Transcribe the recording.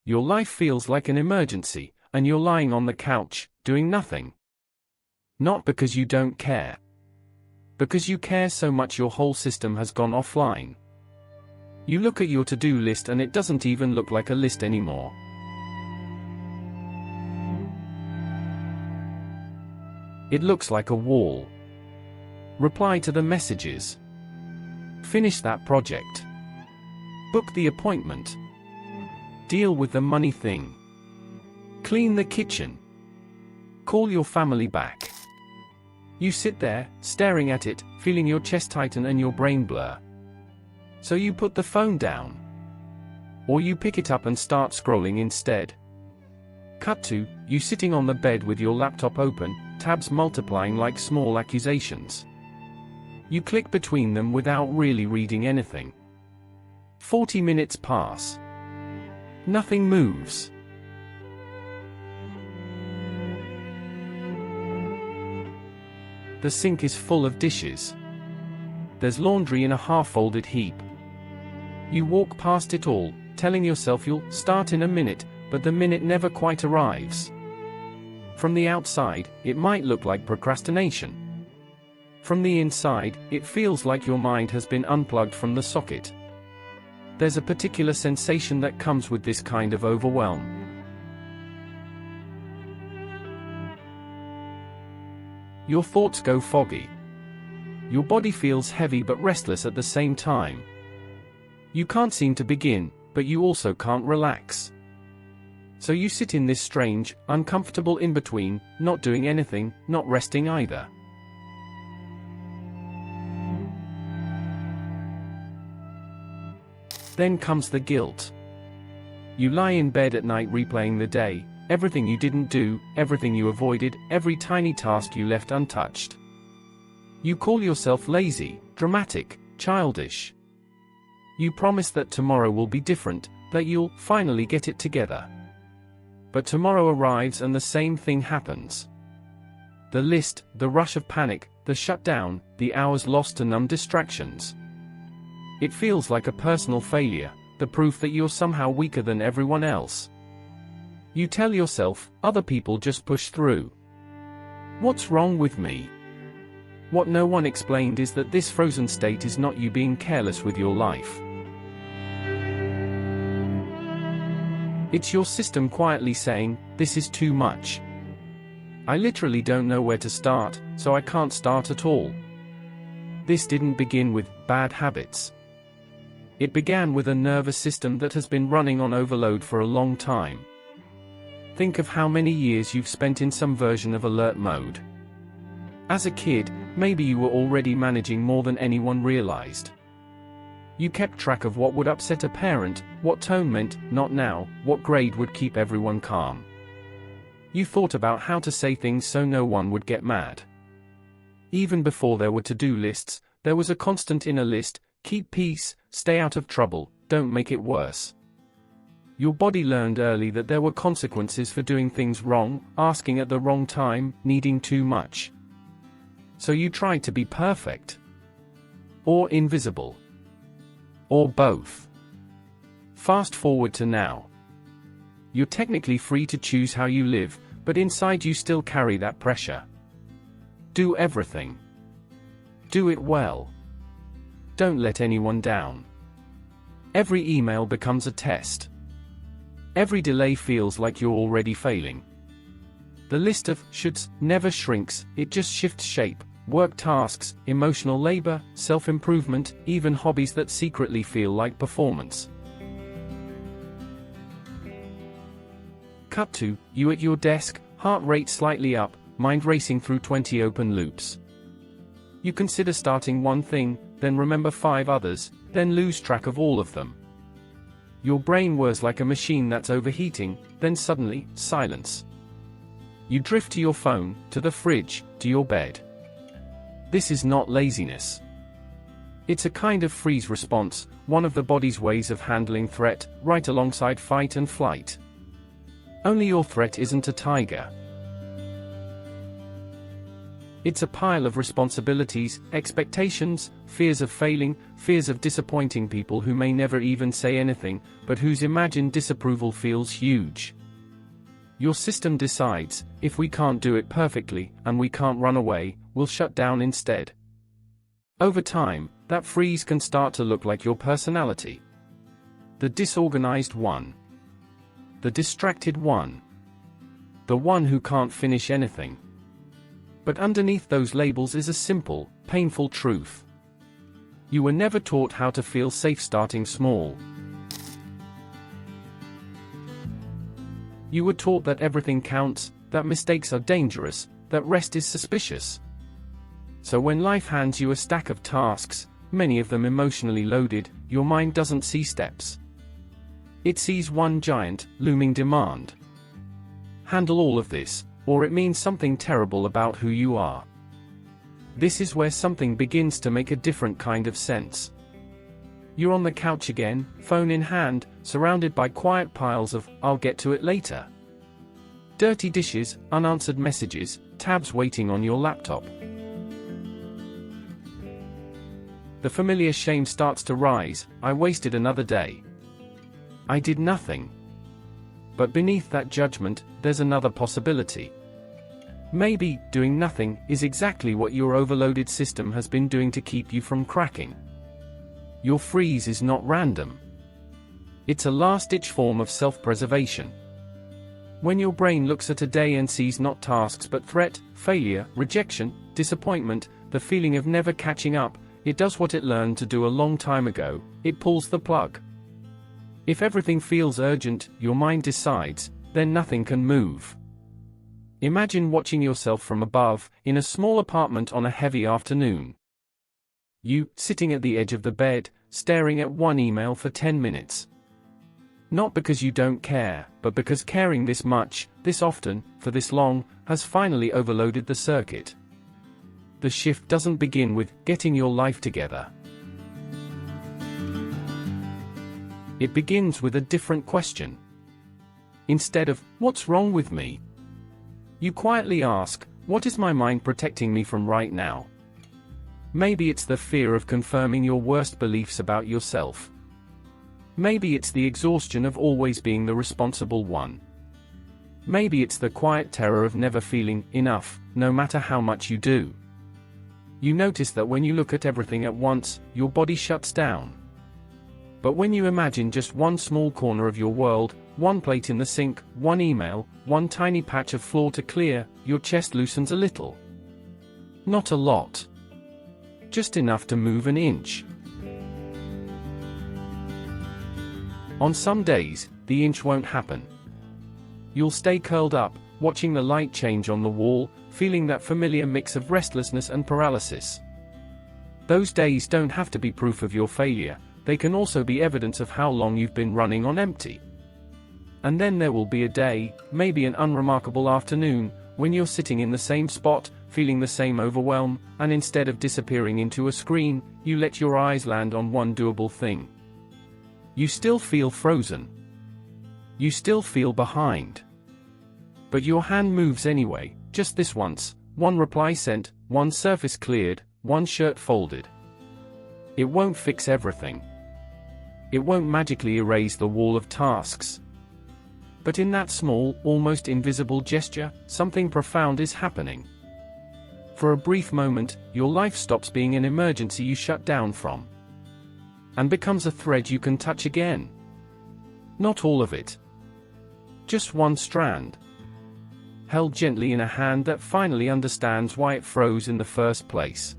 Your life feels like an emergency, and you're lying on the couch, doing nothing. Not because you don't care. Because you care so much your whole system has gone offline. You look at your to-do list and it doesn't even look like a list anymore. It looks like a wall. Reply to the messages. Finish that project. Book the appointment. Deal with the money thing. Clean the kitchen. Call your family back. You sit there, staring at it, feeling your chest tighten and your brain blur. So you put the phone down. Or you pick it up and start scrolling instead. Cut to, you sitting on the bed with your laptop open, tabs multiplying like small accusations. You click between them without really reading anything. 40 minutes pass. Nothing moves. The sink is full of dishes. There's laundry in a half-folded heap. You walk past it all, telling yourself you'll start in a minute, but the minute never quite arrives. From the outside, it might look like procrastination. From the inside, it feels like your mind has been unplugged from the socket. There's a particular sensation that comes with this kind of overwhelm. Your thoughts go foggy. Your body feels heavy but restless at the same time. You can't seem to begin, but you also can't relax. So you sit in this strange, uncomfortable in-between, not doing anything, not resting either. Then comes the guilt. You lie in bed at night replaying the day, everything you didn't do, everything you avoided, every tiny task you left untouched. You call yourself lazy, dramatic, childish. You promise that tomorrow will be different, that you'll finally get it together. But tomorrow arrives and the same thing happens. The list, the rush of panic, the shutdown, the hours lost to numb distractions. It feels like a personal failure, the proof that you're somehow weaker than everyone else. You tell yourself, other people just push through. What's wrong with me? What no one explained is that this frozen state is not you being careless with your life. It's your system quietly saying, this is too much. I literally don't know where to start, so I can't start at all. This didn't begin with bad habits. It began with a nervous system that has been running on overload for a long time. Think of how many years you've spent in some version of alert mode. As a kid, maybe you were already managing more than anyone realized. You kept track of what would upset a parent, what tone meant, not now, what grade would keep everyone calm. You thought about how to say things so no one would get mad. Even before there were to-do lists, there was a constant inner list: keep peace, stay out of trouble, don't make it worse. Your body learned early that there were consequences for doing things wrong, asking at the wrong time, needing too much. So you tried to be perfect. Or invisible. Or both. Fast forward to now. You're technically free to choose how you live, but inside you still carry that pressure. Do everything. Do it well. Don't let anyone down. Every email becomes a test. Every delay feels like you're already failing. The list of shoulds never shrinks, it just shifts shape. Work tasks, emotional labor, self-improvement, even hobbies that secretly feel like performance. Cut to, you at your desk, heart rate slightly up, mind racing through 20 open loops. You consider starting one thing, then remember 5 others, then lose track of all of them. Your brain whirs like a machine that's overheating, then suddenly, silence. You drift to your phone, to the fridge, to your bed. This is not laziness. It's a kind of freeze response, one of the body's ways of handling threat, right alongside fight and flight. Only your threat isn't a tiger. It's a pile of responsibilities, expectations, fears of failing, fears of disappointing people who may never even say anything, but whose imagined disapproval feels huge. Your system decides, if we can't do it perfectly, and we can't run away, we'll shut down instead. Over time, that freeze can start to look like your personality. The disorganized one. The distracted one. The one who can't finish anything. But underneath those labels is a simple, painful truth. You were never taught how to feel safe starting small. You were taught that everything counts, that mistakes are dangerous, that rest is suspicious. So when life hands you a stack of tasks, many of them emotionally loaded, your mind doesn't see steps. It sees one giant, looming demand. Handle all of this, or it means something terrible about who you are. This is where something begins to make a different kind of sense. You're on the couch again, phone in hand, surrounded by quiet piles of, "I'll get to it later." Dirty dishes, unanswered messages, tabs waiting on your laptop. The familiar shame starts to rise. I wasted another day. I did nothing. But beneath that judgment, there's another possibility. Maybe, doing nothing is exactly what your overloaded system has been doing to keep you from cracking. Your freeze is not random. It's a last-ditch form of self-preservation. When your brain looks at a day and sees not tasks but threat, failure, rejection, disappointment, the feeling of never catching up, it does what it learned to do a long time ago: it pulls the plug. If everything feels urgent, your mind decides, then nothing can move. Imagine watching yourself from above, in a small apartment on a heavy afternoon. You, sitting at the edge of the bed, staring at one email for 10 minutes. Not because you don't care, but because caring this much, this often, for this long, has finally overloaded the circuit. The shift doesn't begin with getting your life together. It begins with a different question. Instead of, "What's wrong with me?" you quietly ask, "What is my mind protecting me from right now?" Maybe it's the fear of confirming your worst beliefs about yourself. Maybe it's the exhaustion of always being the responsible one. Maybe it's the quiet terror of never feeling enough, no matter how much you do. You notice that when you look at everything at once, your body shuts down. But when you imagine just one small corner of your world, one plate in the sink, one email, one tiny patch of floor to clear, your chest loosens a little. Not a lot. Just enough to move an inch. On some days, the inch won't happen. You'll stay curled up, watching the light change on the wall, feeling that familiar mix of restlessness and paralysis. Those days don't have to be proof of your failure. They can also be evidence of how long you've been running on empty. And then there will be a day, maybe an unremarkable afternoon, when you're sitting in the same spot, feeling the same overwhelm, and instead of disappearing into a screen, you let your eyes land on one doable thing. You still feel frozen. You still feel behind. But your hand moves anyway, just this once, one reply sent, one surface cleared, one shirt folded. It won't fix everything. It won't magically erase the wall of tasks. But in that small, almost invisible gesture, something profound is happening. For a brief moment, your life stops being an emergency you shut down from, and becomes a thread you can touch again. Not all of it. Just one strand. Held gently in a hand that finally understands why it froze in the first place.